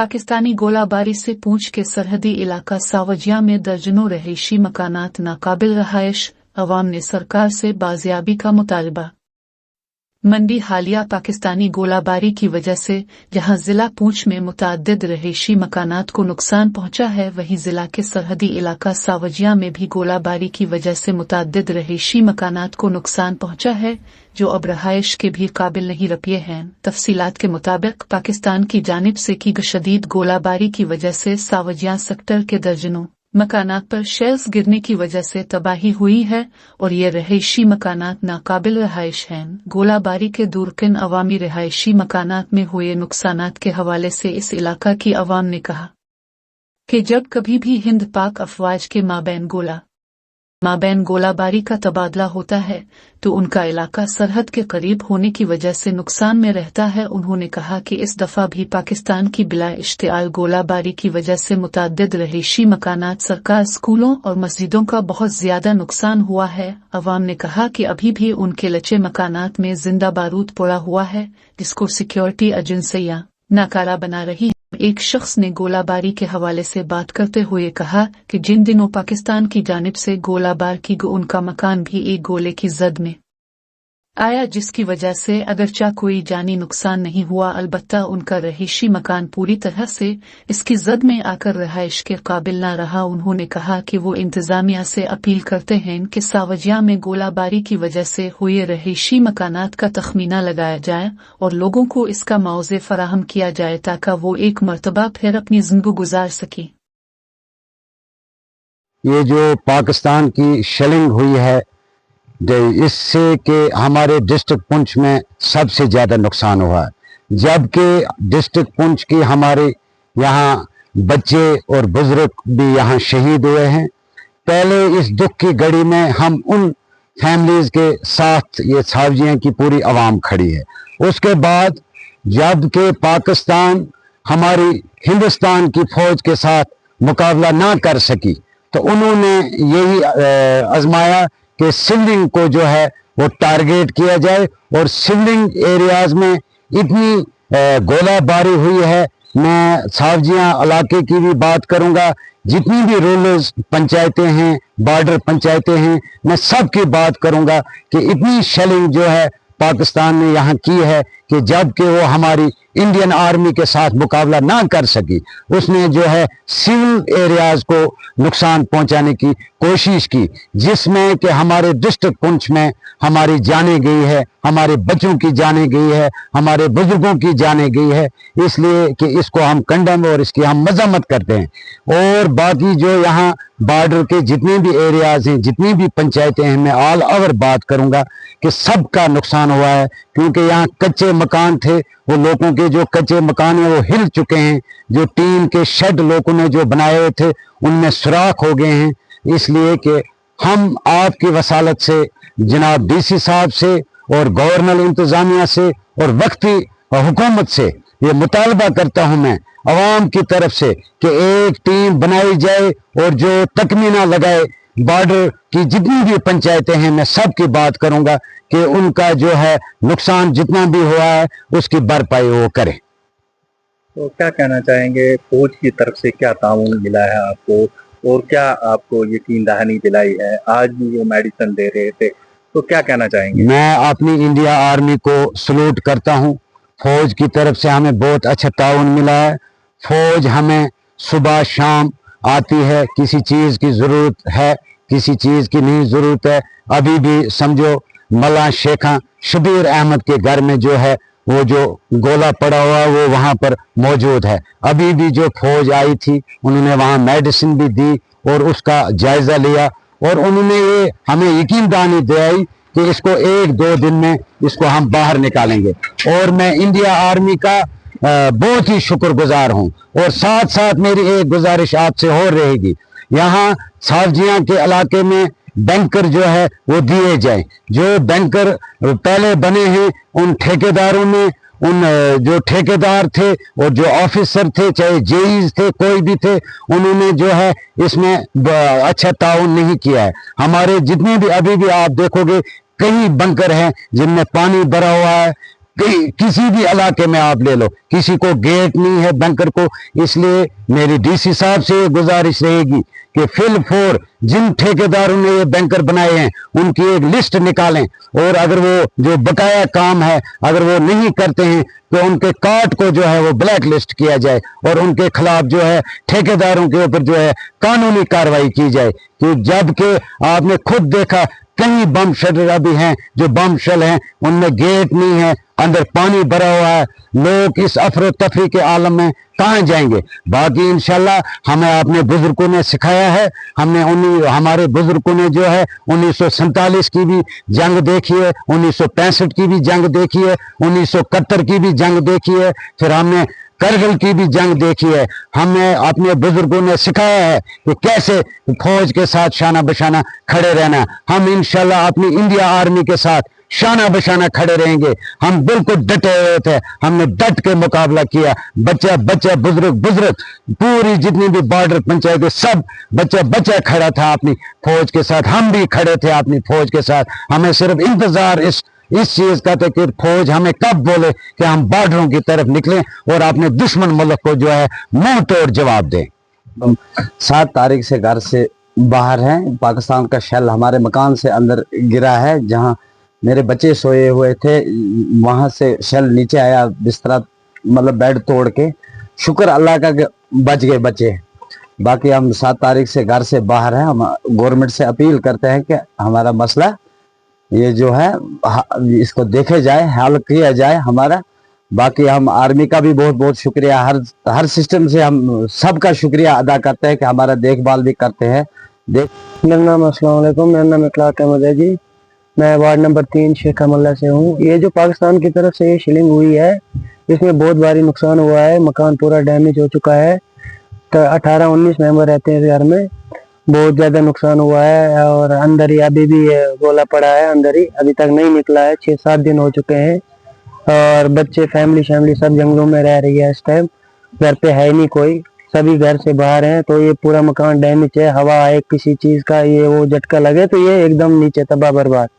पाकिस्तानी गोलाबारी से पूंछ के सरहदी इलाका सावजिया में दर्जनों रहायशी मकानात नाकाबिल रहायश, अवाम ने सरकार से बाजियाबी का मुतालबा। मंडी हालिया पाकिस्तानी गोलाबारी की वजह से जहां जिला पूंछ में मुतअद्दिद रहायशी मकानात को नुकसान पहुंचा है, वहीं जिला के सरहदी इलाका सावजिया में भी गोलाबारी की वजह से मुतअद्दिद रहायशी मकानात को नुकसान पहुंचा है, जो अब रहायश के भी काबिल नहीं रहे हैं। तफसीलात के मुताबिक पाकिस्तान की जानिब से की गई शदीद गोलाबारी की वजह से सावजिया सेक्टर के दर्जनों मकानात पर शेल्स गिरने की वजह से तबाही हुई है और ये रहायशी मकानात नाकाबिल रहायश हैं। गोलाबारी के दूरकिन अवामी रहायशी मकानात में हुए नुकसानात के हवाले से इस इलाका की अवाम ने कहा कि जब कभी भी हिंद पाक अफवाज के माबैन गोलाबारी का तबादला होता है तो उनका इलाका सरहद के करीब होने की वजह से नुकसान में रहता है। उन्होंने कहा कि इस दफा भी पाकिस्तान की बिला इश्तिआल गोलाबारी की वजह से मुतअद्दिद रहायशी मकानात, सरकार, स्कूलों और मस्जिदों का बहुत ज्यादा नुकसान हुआ है। अवाम ने कहा कि अभी भी उनके लचे मकानात में जिंदा बारूद पड़ा हुआ है, जिसको सिक्योरिटी एजेंसियां नाकारा बना रही है। एक शख्स ने गोलाबारी के हवाले से बात करते हुए कहा कि जिन दिनों पाकिस्तान की जानिब से गोलाबार की गई, उनका मकान भी एक गोले की जद में आया, जिसकी वजह से अगरचा कोई जानी नुकसान नहीं हुआ, अलबत्ता उनका रहायशी मकान पूरी तरह से इसकी जद में आकर रहायश के काबिल न रहा। उन्होंने कहा कि वो इंतजामिया से अपील करते हैं कि सावजिया में गोलाबारी की वजह से हुए रहायशी मकानात का तखमीना लगाया जाए और लोगों को इसका मुआवजा फराहम किया जाए ताकि वो एक मरतबा फिर अपनी जिंदगी गुजार सके। ये जो पाकिस्तान की शेलिंग हुई है, इससे कि हमारे डिस्ट्रिक्ट पुंछ में सबसे ज़्यादा नुकसान हुआ है, जबकि डिस्ट्रिक्ट पुंछ की हमारे यहाँ बच्चे और बुजुर्ग भी यहाँ शहीद हुए हैं। पहले इस दुख की घड़ी में हम उन फैमिलीज़ के साथ, ये सावजिया की पूरी आवाम खड़ी है। उसके बाद जबकि पाकिस्तान हमारी हिंदुस्तान की फ़ौज के साथ मुकाबला ना कर सकी, तो उन्होंने यही आजमाया कि सिवलिंग को जो है वो टारगेट किया जाए, और सिवलिंग एरियाज में इतनी गोलाबारी हुई है। मैं सावजिया इलाके की भी बात करूंगा, जितनी भी रूरल पंचायतें हैं, बॉर्डर पंचायतें हैं, मैं सब की बात करूंगा कि इतनी शेलिंग जो है पाकिस्तान ने यहाँ की है कि जबकि वो हमारी इंडियन आर्मी के साथ मुकाबला ना कर सकी, उसने जो है सिविल एरियाज को नुकसान पहुंचाने की कोशिश की, जिसमें कि हमारे डिस्ट्रिक्ट पुंछ में हमारी जाने गई है, हमारे बच्चों की जाने गई है, हमारे बुजुर्गों की जाने गई है। इसलिए कि इसको हम कंडम और इसकी हम मजम्मत करते हैं। और बाकी जो यहाँ बॉर्डर के जितने भी एरियाज हैं, जितनी भी पंचायतें हैं, मैं ऑल ओवर बात करूंगा कि सबका नुकसान हुआ है, क्योंकि यहाँ कच्चे मकान थे, वो लोगों के जो कच्चे मकान हैं वो हिल चुके हैं, जो टीन के शेड लोगों ने जो बनाए हुए थे उनमें सुराख हो गए हैं। इसलिए कि हम आपकी वसालत से, जनाब डीसी साहब से और गवर्नर इंतजामिया से और वक्ती हुकूमत से ये मुतालबा करता हूं मैं अवाम की तरफ से कि एक टीम बनाई जाए और जो तकमीना लगाए, बॉर्डर की जितनी भी पंचायतें हैं, मैं सब की बात करूंगा कि उनका जो है नुकसान जितना भी हुआ है उसकी भरपाई वो करें। तो क्या कहना चाहेंगे, फौज की तरफ से क्या ताउन मिला है आपको, और क्या आपको यकीन दहानी दिलाई है? आज भी वो मेडिसिन दे रहे थे, तो क्या कहना चाहेंगे? मैं अपनी इंडिया आर्मी को सलूट करता हूं। फौज की तरफ से हमें बहुत अच्छा ताउन मिला है। फौज हमें सुबह शाम आती है, किसी चीज़ की ज़रूरत है, किसी चीज़ की नहीं ज़रूरत है। अभी भी समझो मल्ला शेखा शबीर अहमद के घर में जो है वो जो गोला पड़ा हुआ वो वहाँ पर मौजूद है। अभी भी जो फौज आई थी उन्होंने वहाँ मेडिसिन भी दी और उसका जायज़ा लिया, और उन्होंने ये हमें यकीन दहानी दिलाई कि इसको 1-2 दिन में इसको हम बाहर निकालेंगे। और मैं इंडिया आर्मी का बहुत ही शुक्रगुजार हूँ। और साथ साथ मेरी एक गुजारिश आपसे और रहेगी, यहाँ सावजिया के इलाके में बैंकर जो है वो दिए जाए। जो बैंकर पहले बने हैं उन ठेकेदारों ने, उन जो ठेकेदार थे और जो ऑफिसर थे, चाहे जेईज थे, कोई भी थे, उन्होंने जो है इसमें अच्छा ताउन नहीं किया है। हमारे जितने भी अभी भी आप देखोगे कई बंकर हैं जिनमें पानी भरा हुआ है, किसी भी इलाके में आप ले लो, किसी को गेट नहीं है बैंकर को। इसलिए मेरी डीसी साहब से गुजारिश रहेगी कि फिल फोर जिन ठेकेदारों ने ये बैंकर बनाए हैं उनकी एक लिस्ट निकालें, और अगर वो जो बकाया काम है अगर वो नहीं करते हैं तो उनके कार्ड को जो है वो ब्लैक लिस्ट किया जाए, और उनके खिलाफ जो है ठेकेदारों के ऊपर जो है कानूनी कार्रवाई की जाए। कि जबकि आपने खुद देखा कई बम शेल्टर अभी हैं जो बम शेल हैं, उनमें गेट नहीं है, अंदर पानी भरा हुआ है, लोग इस अफरो तफरी के आलम में कहाँ जाएंगे। बाकी इंशाल्लाह हमें अपने बुजुर्गों ने सिखाया है, हमारे बुजुर्गों ने जो है 1947 की भी जंग देखी है, 1965 की भी जंग देखी है, 1971 की भी जंग देखी है, फिर हमने करगिल की भी जंग देखी है। हमें अपने बुजुर्गों ने सिखाया है कि कैसे फौज के साथ शाना बशाना खड़े रहना। हम इंशाल्लाह अपनी इंडिया आर्मी के साथ शाना बशाना खड़े रहेंगे। हम बिल्कुल डटे हुए थे, हमने डट के मुकाबला किया। बच्चा बच्चा बुजुर्ग पूरी जितनी भी बॉर्डर पंचायतें सब बच्चा खड़ा था अपनी फौज के साथ। हम भी खड़े थे अपनी फौज के साथ। हमें सिर्फ इंतजार इस चीज का था कि फौज हमें कब बोले कि हम बॉर्डरों की तरफ निकलें और अपने दुश्मन मुल्क को जो है मुंह तोड़ जवाब दें। 7 तारीख से घर से बाहर हैं। पाकिस्तान का शेल हमारे मकान से अंदर गिरा है, जहां मेरे बच्चे सोए हुए थे, वहां से शेल नीचे आया, बिस्तरा मतलब बेड तोड़ के। शुक्र अल्लाह का कि बच गए बच्चे। बाकी हम 7 तारीख से घर से बाहर हैं। हम गवर्नमेंट से अपील करते हैं कि हमारा मसला ये जो है इसको देखे जाए, हल किया जाए हमारा। बाकी हम आर्मी का भी बहुत बहुत शुक्रिया, हर सिस्टम से हम सबका शुक्रिया अदा करते हैं कि हमारा देखभाल भी करते हैं। मेरा नाम अस्सलाम वालेकुम, मेरा नाम इखलाक अहमद है जी। मैं वार्ड नंबर 3 शेख अमल्ला से हूँ। ये जो पाकिस्तान की तरफ से ये शिलिंग हुई है, इसमें बहुत भारी नुकसान हुआ है। मकान पूरा डैमेज हो चुका है। तो 18-19 मेंबर रहते हैं इस घर में। बहुत ज़्यादा नुकसान हुआ है, और अंदर ही अभी भी गोला पड़ा है, अंदर ही अभी तक नहीं निकला है। 6-7 दिन हो चुके हैं, और बच्चे फैमिली सब जंगलों में रह रही है इस टाइम। घर पे है नहीं कोई, सभी घर से बाहर हैं। तो ये पूरा मकान डैमेज है। हवा आए किसी चीज़ का ये वो झटका लगे तो ये एकदम नीचे तबाह बर्बाद।